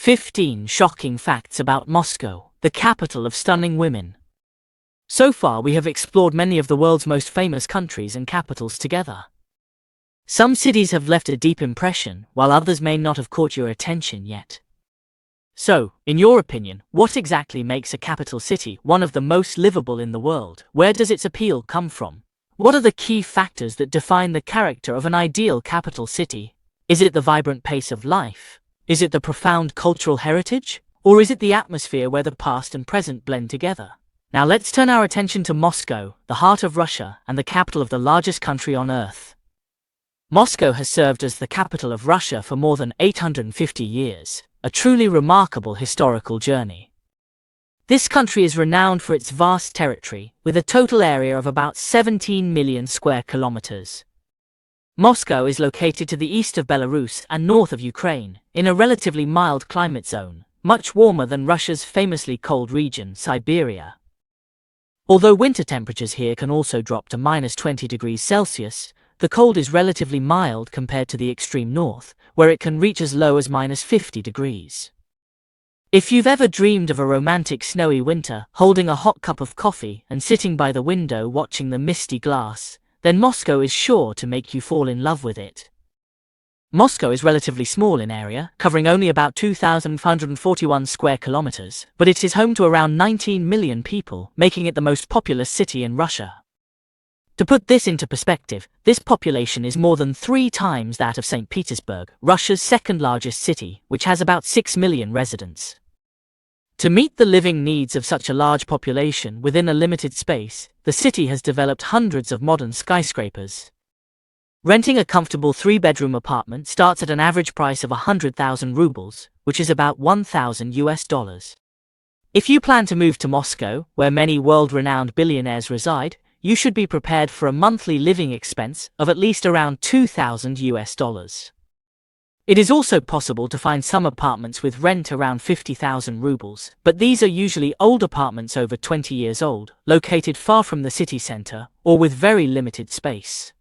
15 shocking facts about Moscow, the capital of stunning women. So far we have explored many of the world's most famous countries and capitals together. Some cities have left a deep impression, while others may not have caught your attention yet. So, in your opinion, what exactly makes a capital city one of the most livable in the world? Where does its appeal come from? What are the key factors that define the character of an ideal capital city? Is it the vibrant pace of life? Is it the profound cultural heritage? Or is it the atmosphere where the past and present blend together? Now let's turn our attention to Moscow, the heart of Russia and the capital of the largest country on Earth. Moscow has served as the capital of Russia for more than 850 years, a truly remarkable historical journey. This country is renowned for its vast territory, with a total area of about 17 million square kilometers. Moscow is located to the east of Belarus and north of Ukraine, in a relatively mild climate zone, much warmer than Russia's famously cold region, Siberia. Although winter temperatures here can also drop to -20 degrees Celsius, the cold is relatively mild compared to the extreme north, where it can reach as low as -50 degrees. If you've ever dreamed of a romantic snowy winter, holding a hot cup of coffee and sitting by the window watching the misty glass, then Moscow is sure to make you fall in love with it. Moscow is relatively small in area, covering only about 2,541 square kilometers, but it is home to around 19 million people, making it the most populous city in Russia. To put this into perspective, this population is more than 3 times that of St. Petersburg, Russia's second-largest city, which has about 6 million residents. To meet the living needs of such a large population within a limited space, the city has developed hundreds of modern skyscrapers. Renting a comfortable 3-bedroom apartment starts at an average price of 100,000 rubles, which is about $1,000. If you plan to move to Moscow, where many world-renowned billionaires reside, you should be prepared for a monthly living expense of at least around $2,000. It is also possible to find some apartments with rent around 50,000 rubles, but these are usually old apartments over 20 years old, located far from the city center, or with very limited space.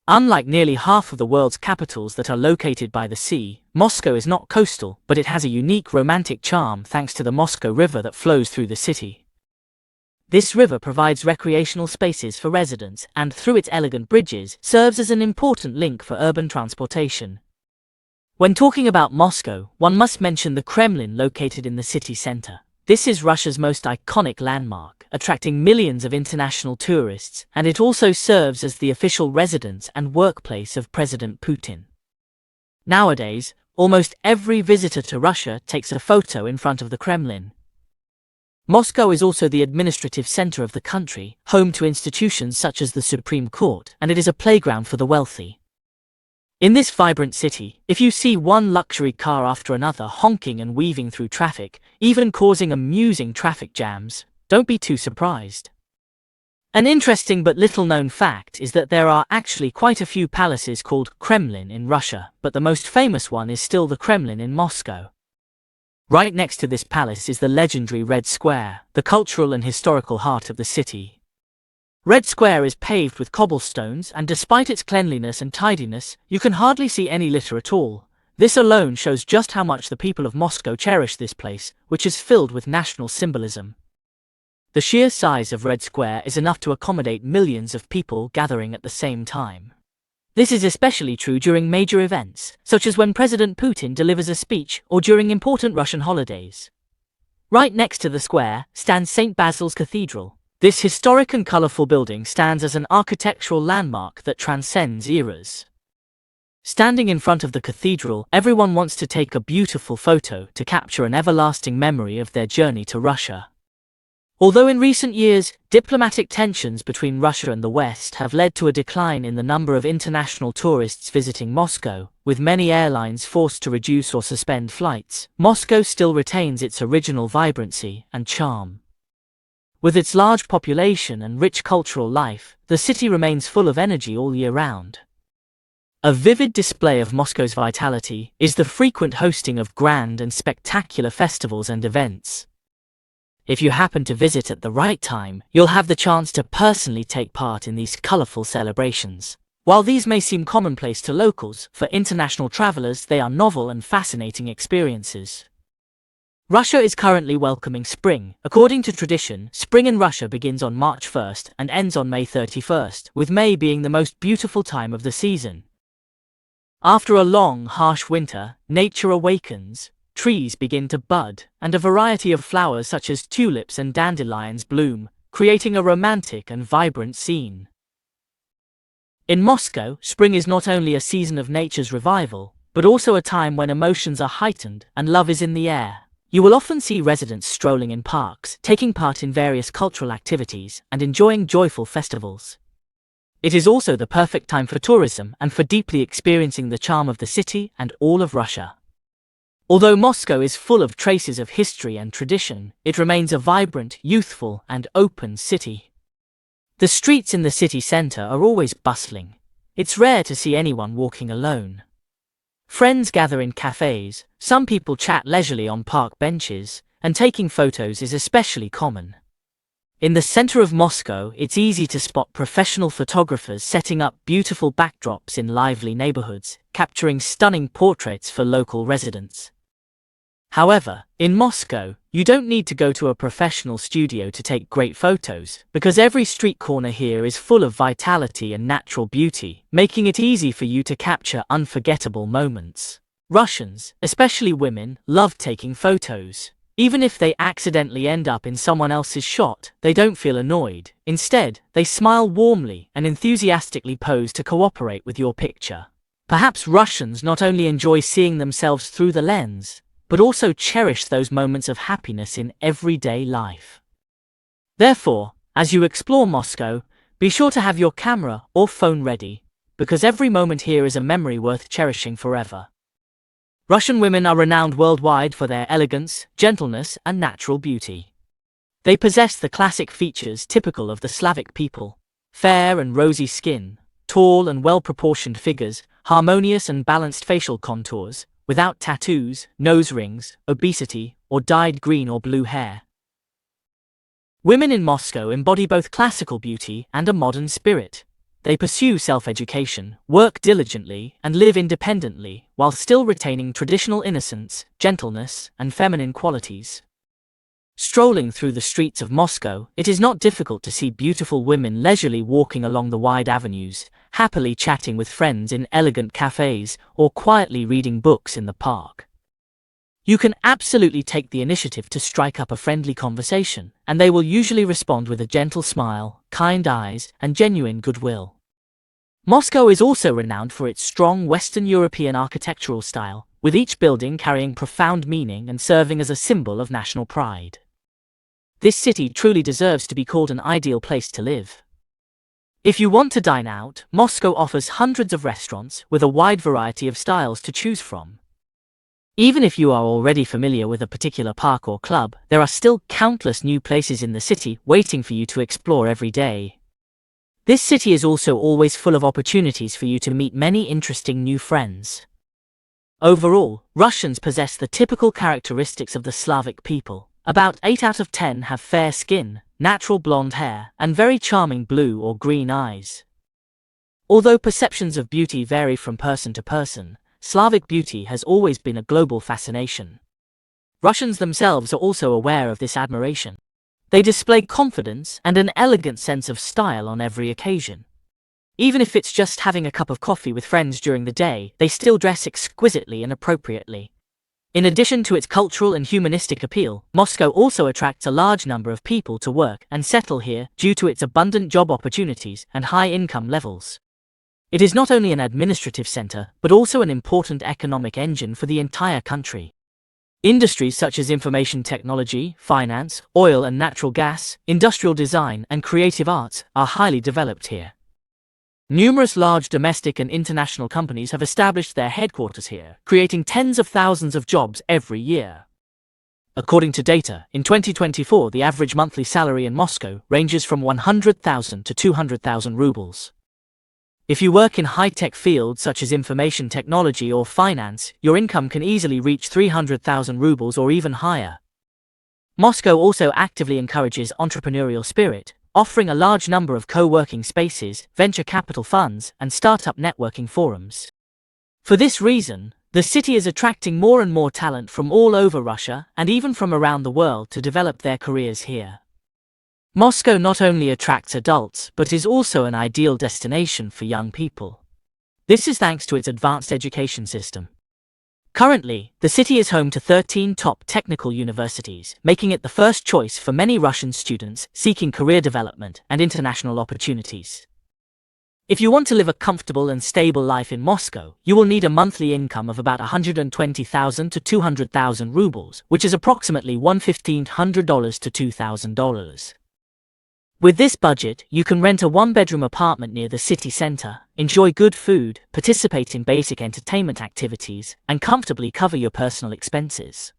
Unlike nearly half of the world's capitals that are located by the sea, Moscow is not coastal, but it has a unique romantic charm thanks to the Moscow River that flows through the city. This river provides recreational spaces for residents and, through its elegant bridges, serves as an important link for urban transportation. When talking about Moscow, one must mention the Kremlin located in the city center. This is Russia's most iconic landmark, attracting millions of international tourists, and it also serves as the official residence and workplace of President Putin. Nowadays, almost every visitor to Russia takes a photo in front of the Kremlin. Moscow is also the administrative center of the country, home to institutions such as the Supreme Court, and it is a playground for the wealthy. In this vibrant city, if you see one luxury car after another honking and weaving through traffic, even causing amusing traffic jams, don't be too surprised. An interesting but little-known fact is that there are actually quite a few palaces called Kremlin in Russia, but the most famous one is still the Kremlin in Moscow. Right next to this palace is the legendary Red Square, the cultural and historical heart of the city. Red Square is paved with cobblestones, and despite its cleanliness and tidiness, you can hardly see any litter at all. This alone shows just how much the people of Moscow cherish this place, which is filled with national symbolism. The sheer size of Red Square is enough to accommodate millions of people gathering at the same time. This is especially true during major events, such as when President Putin delivers a speech or during important Russian holidays. Right next to the square stands St. Basil's Cathedral. This historic and colorful building stands as an architectural landmark that transcends eras. Standing in front of the cathedral, everyone wants to take a beautiful photo to capture an everlasting memory of their journey to Russia. Although in recent years, diplomatic tensions between Russia and the West have led to a decline in the number of international tourists visiting Moscow, with many airlines forced to reduce or suspend flights, Moscow still retains its original vibrancy and charm. With its large population and rich cultural life, the city remains full of energy all year round. A vivid display of Moscow's vitality is the frequent hosting of grand and spectacular festivals and events. If you happen to visit at the right time, you'll have the chance to personally take part in these colorful celebrations. While these may seem commonplace to locals, for international travelers they are novel and fascinating experiences. Russia is currently welcoming spring. According to tradition, spring in Russia begins on March 1st and ends on May 31st, with May being the most beautiful time of the season. After a long, harsh winter, nature awakens, trees begin to bud, and a variety of flowers such as tulips and dandelions bloom, creating a romantic and vibrant scene. In Moscow, spring is not only a season of nature's revival, but also a time when emotions are heightened and love is in the air. You will often see residents strolling in parks, taking part in various cultural activities, and enjoying joyful festivals. It is also the perfect time for tourism and for deeply experiencing the charm of the city and all of Russia. Although Moscow is full of traces of history and tradition, it remains a vibrant, youthful, and open city. The streets in the city center are always bustling. It's rare to see anyone walking alone. Friends gather in cafes, some people chat leisurely on park benches, and taking photos is especially common. In the center of Moscow, it's easy to spot professional photographers setting up beautiful backdrops in lively neighborhoods, capturing stunning portraits for local residents. However, in Moscow, you don't need to go to a professional studio to take great photos, because every street corner here is full of vitality and natural beauty, making it easy for you to capture unforgettable moments. Russians, especially women, love taking photos. Even if they accidentally end up in someone else's shot, they don't feel annoyed. Instead, they smile warmly and enthusiastically pose to cooperate with your picture. Perhaps Russians not only enjoy seeing themselves through the lens, but also cherish those moments of happiness in everyday life. Therefore, as you explore Moscow, be sure to have your camera or phone ready, because every moment here is a memory worth cherishing forever. Russian women are renowned worldwide for their elegance, gentleness, and natural beauty. They possess the classic features typical of the Slavic people: fair and rosy skin, tall and well-proportioned figures, harmonious and balanced facial contours, without tattoos, nose rings, obesity, or dyed green or blue hair. Women in Moscow embody both classical beauty and a modern spirit. They pursue self-education, work diligently, and live independently, while still retaining traditional innocence, gentleness, and feminine qualities. Strolling through the streets of Moscow, it is not difficult to see beautiful women leisurely walking along the wide avenues, happily chatting with friends in elegant cafes, or quietly reading books in the park. You can absolutely take the initiative to strike up a friendly conversation, and they will usually respond with a gentle smile, kind eyes, and genuine goodwill. Moscow is also renowned for its strong Western European architectural style, with each building carrying profound meaning and serving as a symbol of national pride. This city truly deserves to be called an ideal place to live. If you want to dine out, Moscow offers hundreds of restaurants with a wide variety of styles to choose from. Even if you are already familiar with a particular park or club, there are still countless new places in the city waiting for you to explore every day. This city is also always full of opportunities for you to meet many interesting new friends. Overall, Russians possess the typical characteristics of the Slavic people. About 8 out of 10 have fair skin, natural blonde hair, and very charming blue or green eyes. Although perceptions of beauty vary from person to person, Slavic beauty has always been a global fascination. Russians themselves are also aware of this admiration. They display confidence and an elegant sense of style on every occasion. Even if it's just having a cup of coffee with friends during the day, they still dress exquisitely and appropriately. In addition to its cultural and humanistic appeal, Moscow also attracts a large number of people to work and settle here due to its abundant job opportunities and high income levels. It is not only an administrative center, but also an important economic engine for the entire country. Industries such as information technology, finance, oil and natural gas, industrial design, and creative arts are highly developed here. Numerous large domestic and international companies have established their headquarters here, creating tens of thousands of jobs every year. According to data, in 2024 the average monthly salary in Moscow ranges from 100,000 to 200,000 rubles. If you work in high-tech fields such as information technology or finance, your income can easily reach 300,000 rubles or even higher. Moscow also actively encourages entrepreneurial spirit, offering a large number of co-working spaces, venture capital funds, and startup networking forums. For this reason, The city is attracting more and more talent from all over Russia and even from around the world to develop their careers here. Moscow not only attracts adults but is also an ideal destination for young people. This is thanks to its advanced education system. Currently, the city is home to 13 top technical universities, making it the first choice for many Russian students seeking career development and international opportunities. If you want to live a comfortable and stable life in Moscow, you will need a monthly income of about 120,000 to 200,000 rubles, which is approximately $1,500 to $2,000. With this budget, you can rent a one-bedroom apartment near the city center, enjoy good food, participate in basic entertainment activities, and comfortably cover your personal expenses.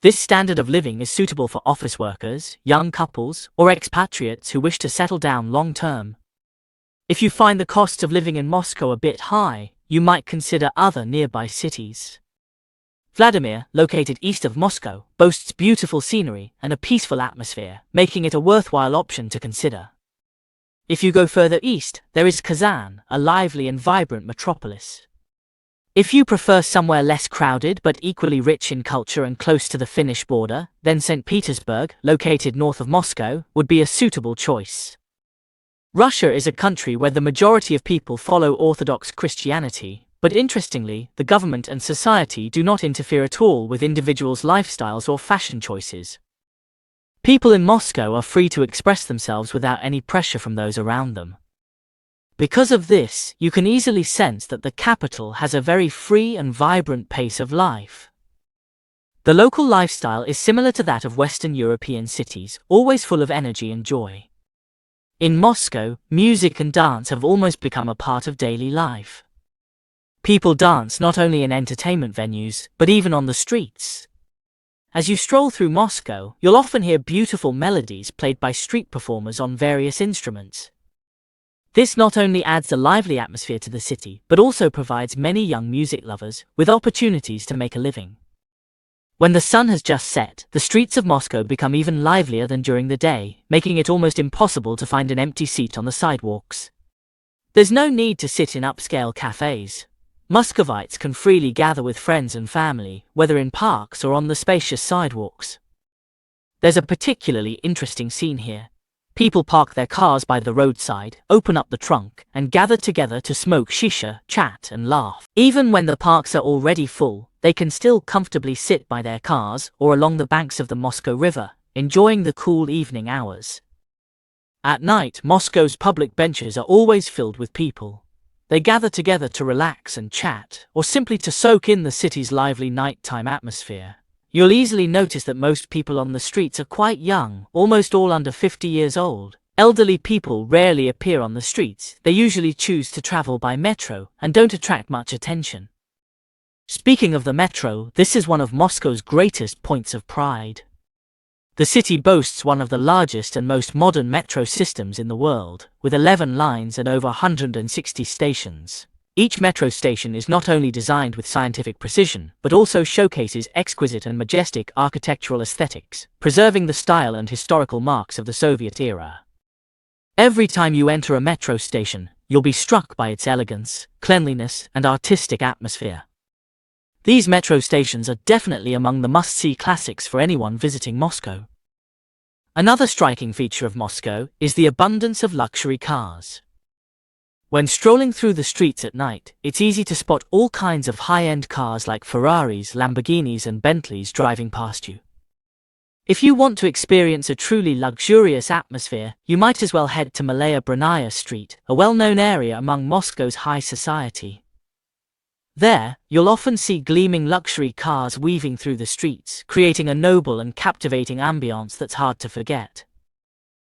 This standard of living is suitable for office workers, young couples, or expatriates who wish to settle down long-term. If you find the cost of living in Moscow a bit high, you might consider other nearby cities. Vladimir, located east of Moscow, boasts beautiful scenery and a peaceful atmosphere, making it a worthwhile option to consider. If you go further east, there is Kazan, a lively and vibrant metropolis. If you prefer somewhere less crowded but equally rich in culture and close to the Finnish border, then St. Petersburg, located north of Moscow, would be a suitable choice. Russia is a country where the majority of people follow Orthodox Christianity, but interestingly, the government and society do not interfere at all with individuals' lifestyles or fashion choices. People in Moscow are free to express themselves without any pressure from those around them. Because of this, you can easily sense that the capital has a very free and vibrant pace of life. The local lifestyle is similar to that of Western European cities, always full of energy and joy. In Moscow, music and dance have almost become a part of daily life. People dance not only in entertainment venues, but even on the streets. As you stroll through Moscow, you'll often hear beautiful melodies played by street performers on various instruments. This not only adds a lively atmosphere to the city, but also provides many young music lovers with opportunities to make a living. When the sun has just set, the streets of Moscow become even livelier than during the day, making it almost impossible to find an empty seat on the sidewalks. There's no need to sit in upscale cafes. Muscovites can freely gather with friends and family, whether in parks or on the spacious sidewalks. There's a particularly interesting scene here. People park their cars by the roadside, open up the trunk, and gather together to smoke shisha, chat, and laugh. Even when the parks are already full, they can still comfortably sit by their cars or along the banks of the Moscow River, enjoying the cool evening hours. At night, Moscow's public benches are always filled with people. They gather together to relax and chat, or simply to soak in the city's lively nighttime atmosphere. You'll easily notice that most people on the streets are quite young, almost all under 50 years old. Elderly people rarely appear on the streets. They usually choose to travel by metro and don't attract much attention. Speaking of the metro, this is one of Moscow's greatest points of pride. The city boasts one of the largest and most modern metro systems in the world, with 11 lines and over 160 stations. Each metro station is not only designed with scientific precision, but also showcases exquisite and majestic architectural aesthetics, preserving the style and historical marks of the Soviet era. Every time you enter a metro station, you'll be struck by its elegance, cleanliness, and artistic atmosphere. These metro stations are definitely among the must-see classics for anyone visiting Moscow. Another striking feature of Moscow is the abundance of luxury cars. When strolling through the streets at night, it's easy to spot all kinds of high-end cars like Ferraris, Lamborghinis, and Bentleys driving past you. If you want to experience a truly luxurious atmosphere, you might as well head to Malaya Brannaya Street, a well-known area among Moscow's high society. There, you'll often see gleaming luxury cars weaving through the streets, creating a noble and captivating ambience that's hard to forget.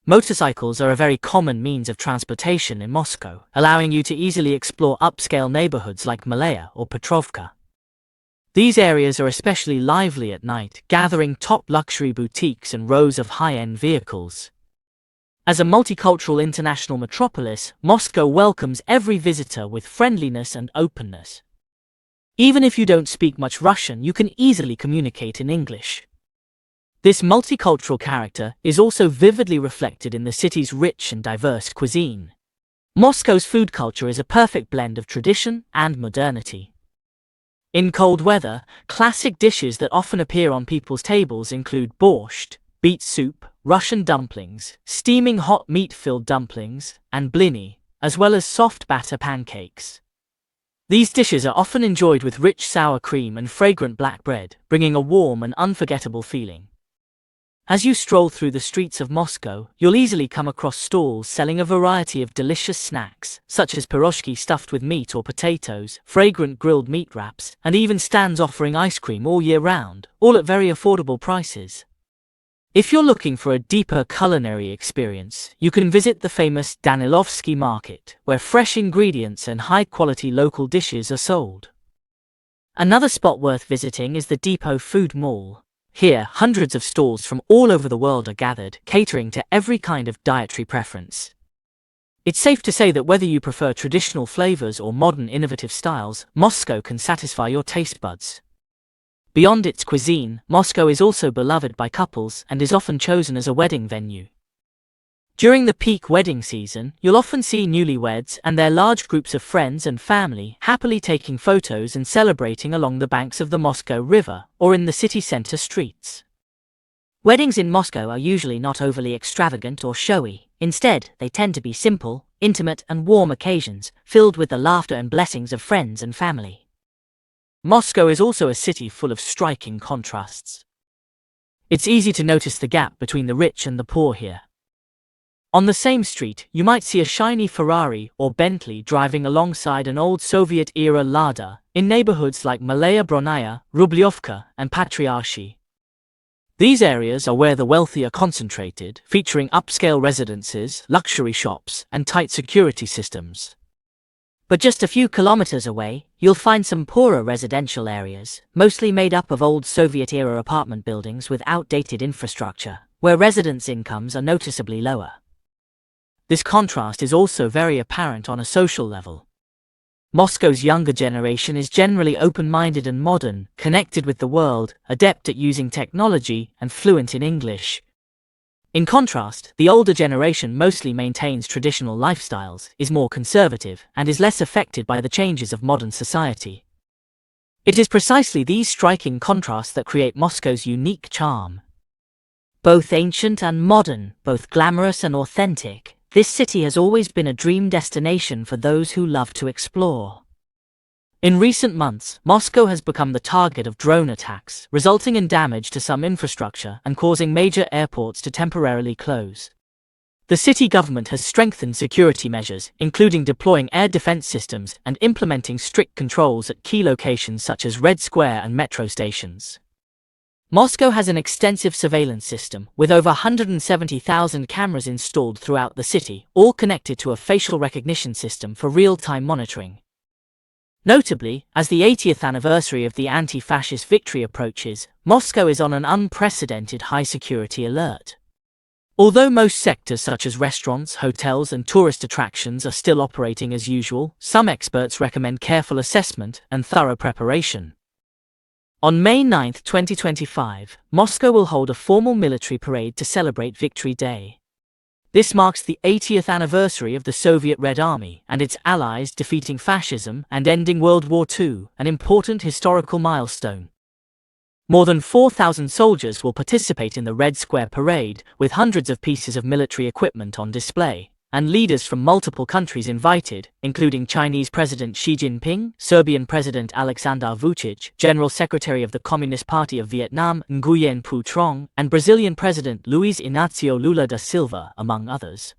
Motorcycles are a very common means of transportation in Moscow, allowing you to easily explore upscale neighborhoods like Malaya or Petrovka. These areas are especially lively at night, gathering top luxury boutiques and rows of high-end vehicles. As a multicultural international metropolis, Moscow welcomes every visitor with friendliness and openness. Even if you don't speak much Russian, you can easily communicate in English. This multicultural character is also vividly reflected in the city's rich and diverse cuisine. Moscow's food culture is a perfect blend of tradition and modernity. In cold weather, classic dishes that often appear on people's tables include borscht, beet soup, Russian dumplings, steaming hot meat-filled dumplings, and blini, as well as soft batter pancakes. These dishes are often enjoyed with rich sour cream and fragrant black bread, bringing a warm and unforgettable feeling. As you stroll through the streets of Moscow, you'll easily come across stalls selling a variety of delicious snacks, such as pierogi stuffed with meat or potatoes, fragrant grilled meat wraps, and even stands offering ice cream all year round, all at very affordable prices. If you're looking for a deeper culinary experience, you can visit the famous Danilovsky Market, where fresh ingredients and high-quality local dishes are sold. Another spot worth visiting is the Depot Food Mall. Here, hundreds of stalls from all over the world are gathered, catering to every kind of dietary preference. It's safe to say that whether you prefer traditional flavors or modern innovative styles, Moscow can satisfy your taste buds. Beyond its cuisine, Moscow is also beloved by couples and is often chosen as a wedding venue. During the peak wedding season, you'll often see newlyweds and their large groups of friends and family happily taking photos and celebrating along the banks of the Moscow River or in the city center streets. Weddings in Moscow are usually not overly extravagant or showy. Instead, they tend to be simple, intimate and warm occasions, filled with the laughter and blessings of friends and family. Moscow is also a city full of striking contrasts. It's easy to notice the gap between the rich and the poor here. On the same street, you might see a shiny Ferrari or Bentley driving alongside an old Soviet-era Lada in neighborhoods like Malaya Bronnaya, Rublyovka, and Patriarchy. These areas are where the wealthy are concentrated, featuring upscale residences, luxury shops, and tight security systems. But just a few kilometers away, you'll find some poorer residential areas, mostly made up of old Soviet-era apartment buildings with outdated infrastructure, where residents' incomes are noticeably lower. This contrast is also very apparent on a social level. Moscow's younger generation is generally open-minded and modern, connected with the world, adept at using technology, and fluent in English. In contrast, the older generation mostly maintains traditional lifestyles, is more conservative, and is less affected by the changes of modern society. It is precisely these striking contrasts that create Moscow's unique charm. Both ancient and modern, both glamorous and authentic, this city has always been a dream destination for those who love to explore. In recent months, Moscow has become the target of drone attacks, resulting in damage to some infrastructure and causing major airports to temporarily close. The city government has strengthened security measures, including deploying air defense systems and implementing strict controls at key locations such as Red Square and metro stations. Moscow has an extensive surveillance system, with over 170,000 cameras installed throughout the city, all connected to a facial recognition system for real-time monitoring. Notably, as the 80th anniversary of the anti-fascist victory approaches, Moscow is on an unprecedented high-security alert. Although most sectors such as restaurants, hotels and tourist attractions are still operating as usual, some experts recommend careful assessment and thorough preparation. On May 9, 2025, Moscow will hold a formal military parade to celebrate Victory Day. This marks the 80th anniversary of the Soviet Red Army and its allies defeating fascism and ending World War II, an important historical milestone. More than 4,000 soldiers will participate in the Red Square Parade, with hundreds of pieces of military equipment on display, and leaders from multiple countries invited, including Chinese President Xi Jinping, Serbian President Aleksandar Vučić, General Secretary of the Communist Party of Vietnam Nguyen Phu Trong, and Brazilian President Luiz Inácio Lula da Silva, among others.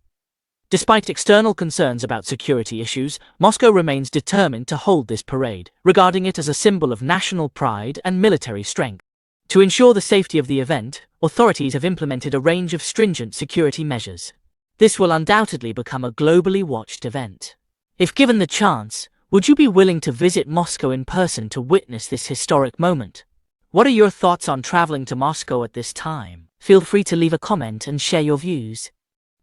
Despite external concerns about security issues, Moscow remains determined to hold this parade, regarding it as a symbol of national pride and military strength. To ensure the safety of the event, authorities have implemented a range of stringent security measures. This will undoubtedly become a globally watched event. If given the chance, would you be willing to visit Moscow in person to witness this historic moment? What are your thoughts on traveling to Moscow at this time? Feel free to leave a comment and share your views.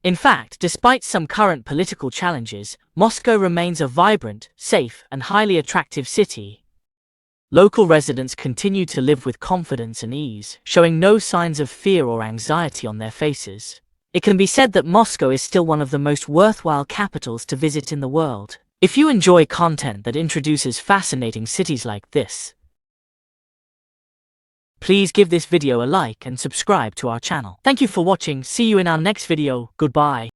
In fact, despite some current political challenges, Moscow remains a vibrant, safe, and highly attractive city. Local residents continue to live with confidence and ease, showing no signs of fear or anxiety on their faces. It can be said that Moscow is still one of the most worthwhile capitals to visit in the world. If you enjoy content that introduces fascinating cities like this, Please give this video a like and subscribe to our channel. Thank you for watching. See you in our next video. Goodbye.